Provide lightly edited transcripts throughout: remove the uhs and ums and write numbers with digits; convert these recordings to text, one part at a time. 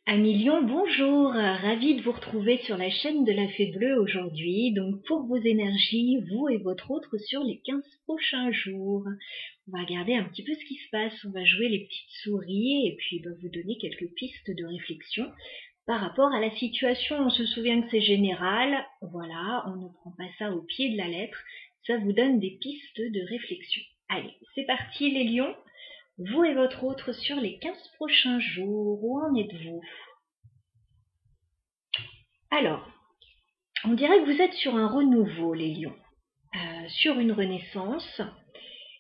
Amis Lion, bonjour, ravie de vous retrouver sur la chaîne de la Fée Bleue aujourd'hui. Donc pour vos énergies, vous et votre autre sur les 15 prochains jours. On va regarder un petit peu ce qui se passe, on va jouer les petites souris et puis vous donner quelques pistes de réflexion par rapport à la situation. On se souvient que c'est général, voilà, on ne prend pas ça au pied de la lettre, ça vous donne des pistes de réflexion. Allez, c'est parti les lions. Vous et votre autre sur les 15 prochains jours, où en êtes-vous? Alors, on dirait que vous êtes sur un renouveau, les lions, sur une renaissance.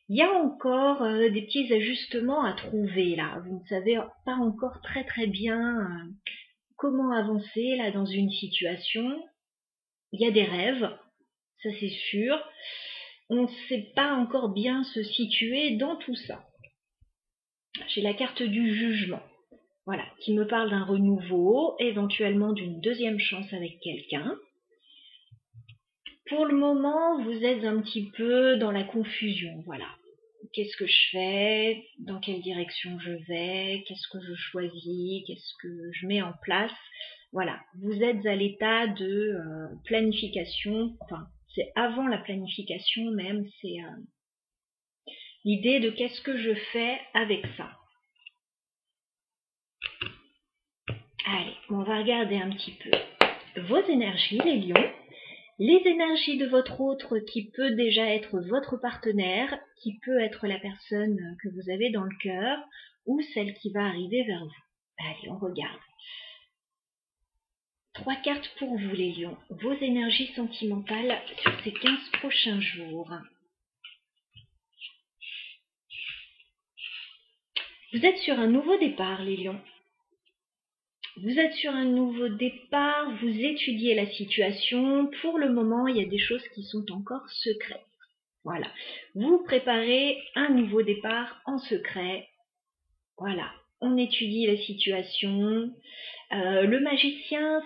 Il y a encore des petits ajustements à trouver là. Vous ne savez pas encore très bien comment avancer là dans une situation. Il y a des rêves, ça c'est sûr. On ne sait pas encore bien se situer dans tout ça. J'ai la carte du jugement. Voilà, qui me parle d'un renouveau, éventuellement d'une deuxième chance avec quelqu'un. Pour le moment, vous êtes un petit peu dans la confusion, voilà. Qu'est-ce que je fais? Dans quelle direction je vais? Qu'est-ce que je choisis? Qu'est-ce que je mets en place? Voilà, vous êtes à l'état de planification, enfin, c'est avant la planification même, c'est l'idée de qu'est-ce que je fais avec ça. Allez, on va regarder un petit peu vos énergies, les lions. Les énergies de votre autre qui peut déjà être votre partenaire, qui peut être la personne que vous avez dans le cœur, ou celle qui va arriver vers vous. Allez, on regarde. 3 cartes pour vous les lions. Vos énergies sentimentales sur ces 15 prochains jours. Vous êtes sur un nouveau départ les lions. Vous êtes sur un nouveau départ, vous étudiez la situation. Pour le moment, il y a des choses qui sont encore secrètes. Voilà. Vous préparez un nouveau départ en secret. Voilà. On étudie la situation. Le magicien,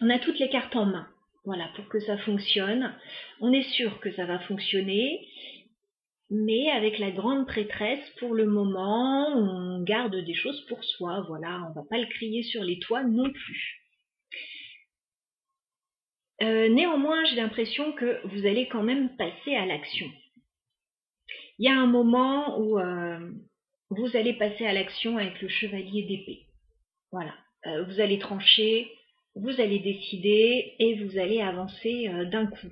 on a toutes les cartes en main. Voilà, pour que ça fonctionne. On est sûr que ça va fonctionner. Mais avec la grande prêtresse, pour le moment, on garde des choses pour soi. Voilà, on va pas le crier sur les toits non plus. Néanmoins, j'ai l'impression que vous allez quand même passer à l'action. Il y a un moment où vous allez passer à l'action avec le chevalier d'épée. Voilà, vous allez trancher, vous allez décider et vous allez avancer d'un coup.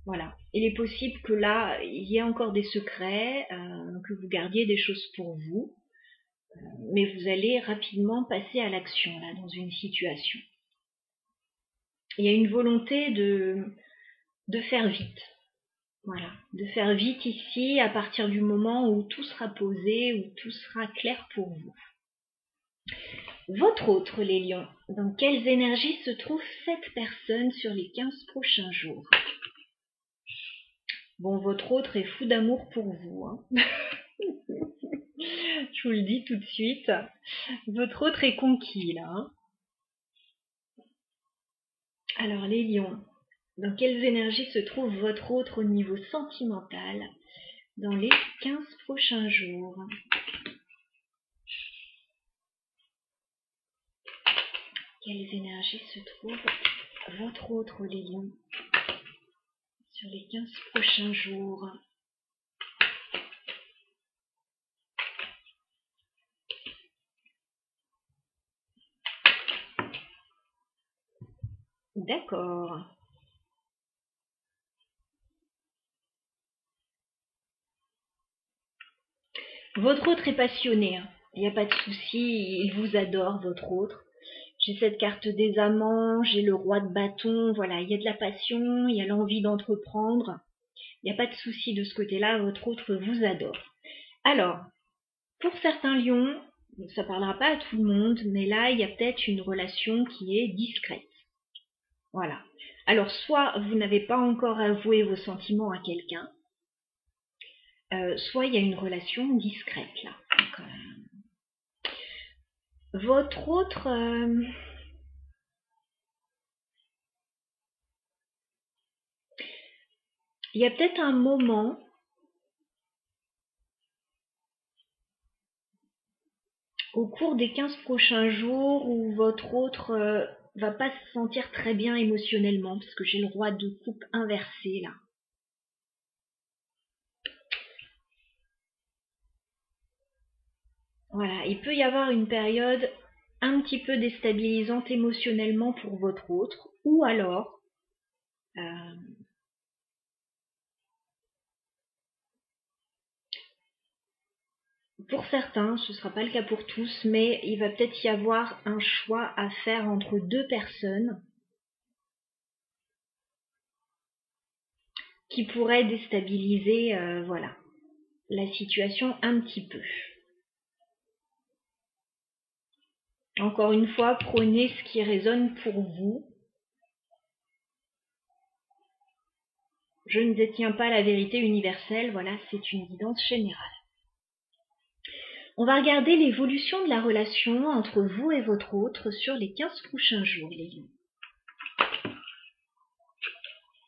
Voilà, il est possible que là, il y ait encore des secrets, que vous gardiez des choses pour vous, mais vous allez rapidement passer à l'action là dans une situation. Il y a une volonté de faire vite. Voilà, de faire vite ici à partir du moment où tout sera posé, où tout sera clair pour vous. Votre autre, les lions, dans quelles énergies se trouve cette personne sur les 15 prochains jours? Bon, votre autre est fou d'amour pour vous. Hein. Je vous le dis tout de suite. Votre autre est conquis, là. Hein. Alors, les lions, dans quelles énergies se trouve votre autre au niveau sentimental dans les 15 prochains jours? Quelles énergies se trouvent votre autre, les lions, sur les 15 prochains jours? D'accord. Votre autre est passionné, hein. Il n'y a pas de souci, il vous adore, votre autre. J'ai cette carte des amants, j'ai le roi de bâton, voilà, il y a de la passion, il y a l'envie d'entreprendre. Il n'y a pas de souci de ce côté-là, votre autre vous adore. Alors, pour certains lions, ça ne parlera pas à tout le monde, mais là, il y a peut-être une relation qui est discrète. Voilà. Alors, soit vous n'avez pas encore avoué vos sentiments à quelqu'un, soit il y a une relation discrète, là. Donc, votre autre... il y a peut-être un moment au cours des 15 prochains jours où votre autre va pas se sentir très bien émotionnellement, parce que j'ai le roi de coupe inversé là. Voilà, il peut y avoir une période un petit peu déstabilisante émotionnellement pour votre autre, ou alors pour certains, ce ne sera pas le cas pour tous, mais il va peut-être y avoir un choix à faire entre deux personnes qui pourrait déstabiliser voilà, la situation un petit peu. Encore une fois, prenez ce qui résonne pour vous. Je ne détiens pas la vérité universelle, voilà, c'est une guidance générale. On va regarder l'évolution de la relation entre vous et votre autre sur les 15 prochains jours, les lions.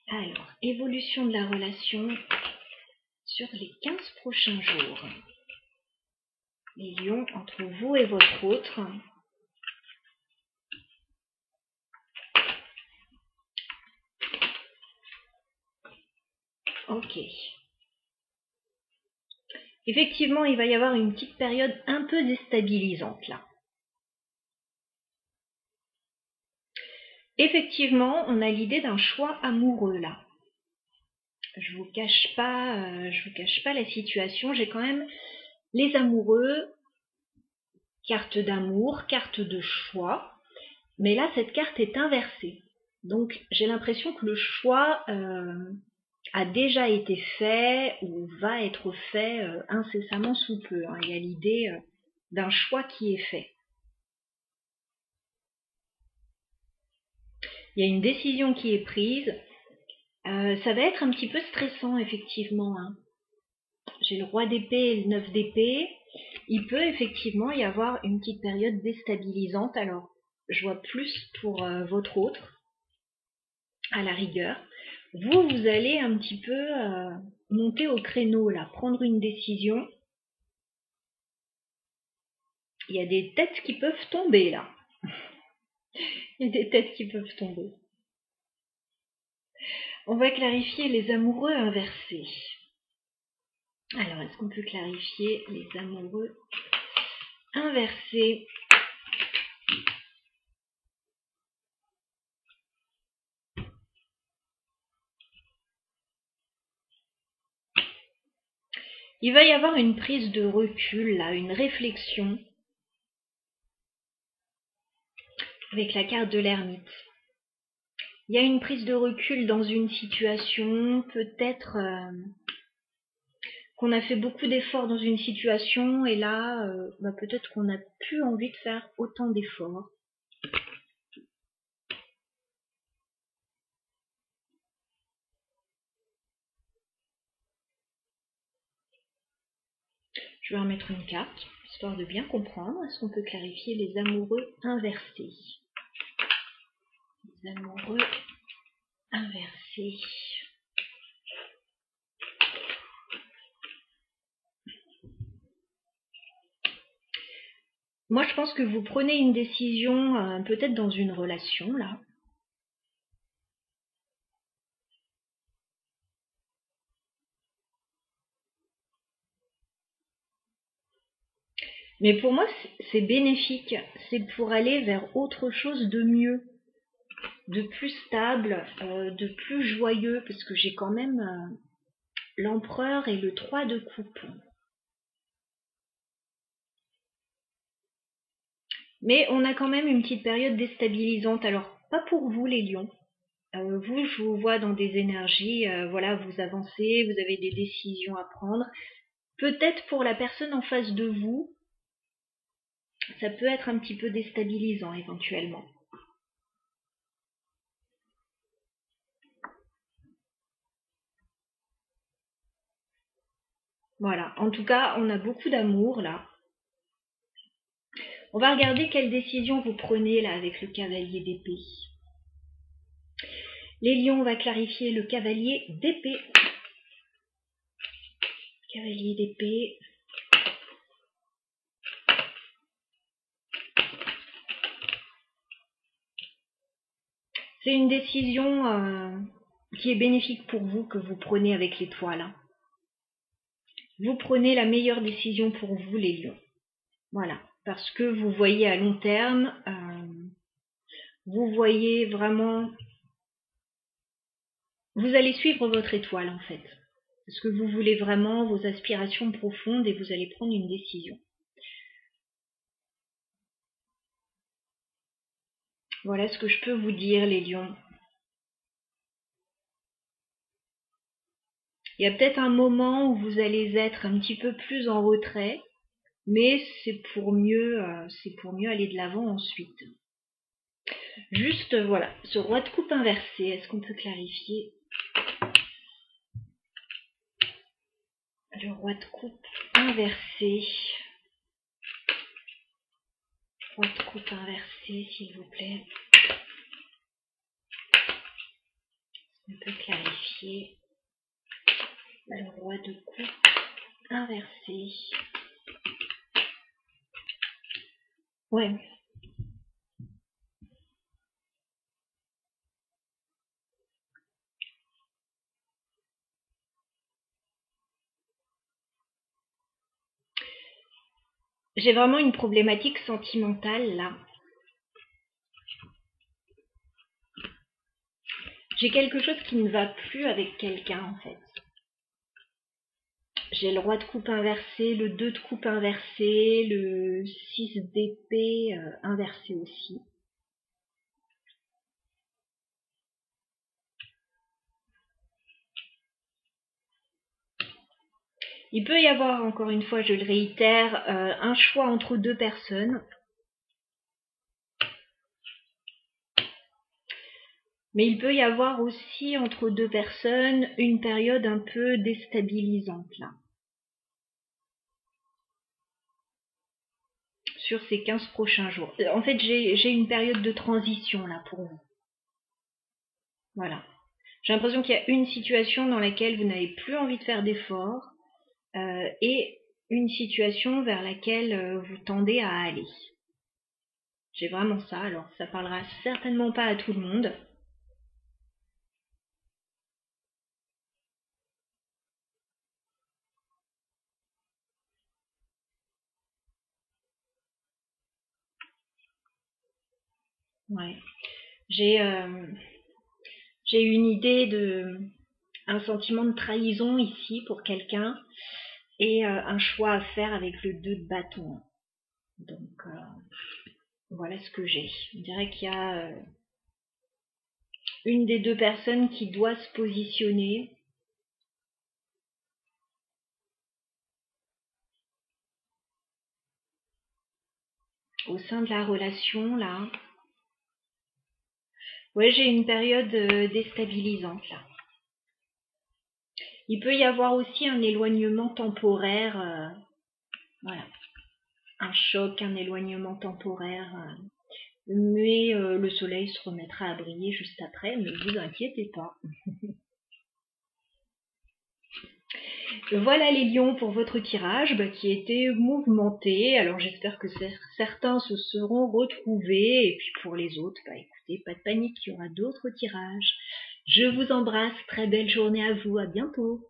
Alors, évolution de la relation sur les 15 prochains jours. Les lions, entre vous et votre autre. Ok. Effectivement, il va y avoir une petite période un peu déstabilisante là. Effectivement, on a l'idée d'un choix amoureux là. Je vous cache pas la situation. J'ai quand même les amoureux, carte d'amour, carte de choix. Mais là, cette carte est inversée. Donc, j'ai l'impression que le choix a déjà été fait ou va être fait incessamment sous peu. Hein. Il y a l'idée d'un choix qui est fait. Il y a une décision qui est prise. Ça va être un petit peu stressant, effectivement. Hein. J'ai le roi d'épée et le 9 d'épée. Il peut effectivement y avoir une petite période déstabilisante. Alors, je vois plus pour votre autre, à la rigueur. Vous allez un petit peu monter au créneau, là, prendre une décision. Il y a des têtes qui peuvent tomber, là. Il y a des têtes qui peuvent tomber. On va clarifier les amoureux inversés. Alors, est-ce qu'on peut clarifier les amoureux inversés? Il va y avoir une prise de recul, là, une réflexion avec la carte de l'ermite. Il y a une prise de recul dans une situation, peut-être qu'on a fait beaucoup d'efforts dans une situation et là, peut-être qu'on n'a plus envie de faire autant d'efforts. Je vais remettre une carte, histoire de bien comprendre. Est-ce qu'on peut clarifier les amoureux inversés? Les amoureux inversés. Moi, je pense que vous prenez une décision peut-être dans une relation, là. Mais pour moi, c'est bénéfique. C'est pour aller vers autre chose de mieux, de plus stable, de plus joyeux, parce que j'ai quand même l'empereur et le 3 de coupe. Mais on a quand même une petite période déstabilisante. Alors, pas pour vous les lions. Vous, je vous vois dans des énergies, voilà, vous avancez, vous avez des décisions à prendre. Peut-être pour la personne en face de vous, ça peut être un petit peu déstabilisant éventuellement. Voilà, en tout cas, on a beaucoup d'amour là. On va regarder quelle décision vous prenez là avec le cavalier d'épée. Les lions, on va clarifier le cavalier d'épée. Cavalier d'épée. C'est une décision qui est bénéfique pour vous, que vous prenez avec l'étoile. Vous prenez la meilleure décision pour vous, les lions. Voilà, parce que vous voyez à long terme, vous voyez vraiment... Vous allez suivre votre étoile, en fait. Parce que vous voulez vraiment vos aspirations profondes et vous allez prendre une décision. Voilà ce que je peux vous dire, les lions. Il y a peut-être un moment où vous allez être un petit peu plus en retrait, mais c'est pour mieux aller de l'avant ensuite. Juste, voilà, ce roi de coupe inversé, est-ce qu'on peut clarifier? Le roi de coupe inversé. Roi de coupe inversé, s'il vous plaît. On peut clarifier. Le roi de coupe inversé. Ouais. J'ai vraiment une problématique sentimentale là. J'ai quelque chose qui ne va plus avec quelqu'un en fait. J'ai le roi de coupe inversé, le 2 de coupe inversé, le 6 d'épée inversé aussi. Il peut y avoir, encore une fois, je le réitère, un choix entre deux personnes. Mais il peut y avoir aussi entre deux personnes une période un peu déstabilisante là. Sur ces 15 prochains jours. En fait, j'ai une période de transition là pour vous. Voilà. J'ai l'impression qu'il y a une situation dans laquelle vous n'avez plus envie de faire d'efforts et une situation vers laquelle vous tendez à aller. J'ai vraiment ça, alors ça parlera certainement pas à tout le monde. Ouais. J'ai une idée de un sentiment de trahison ici pour quelqu'un et un choix à faire avec le 2 de bâton. Donc voilà ce que j'ai. On dirait qu'il y a une des deux personnes qui doit se positionner. Au sein de la relation là. Ouais, j'ai une période déstabilisante là. Il peut y avoir aussi un éloignement temporaire, voilà, un choc, un éloignement temporaire, mais le soleil se remettra à briller juste après, ne vous inquiétez pas. Voilà les lions pour votre tirage qui était mouvementé. Alors j'espère que certains se seront retrouvés et puis pour les autres, écoutez, pas de panique, il y aura d'autres tirages. Je vous embrasse, très belle journée à vous, à bientôt.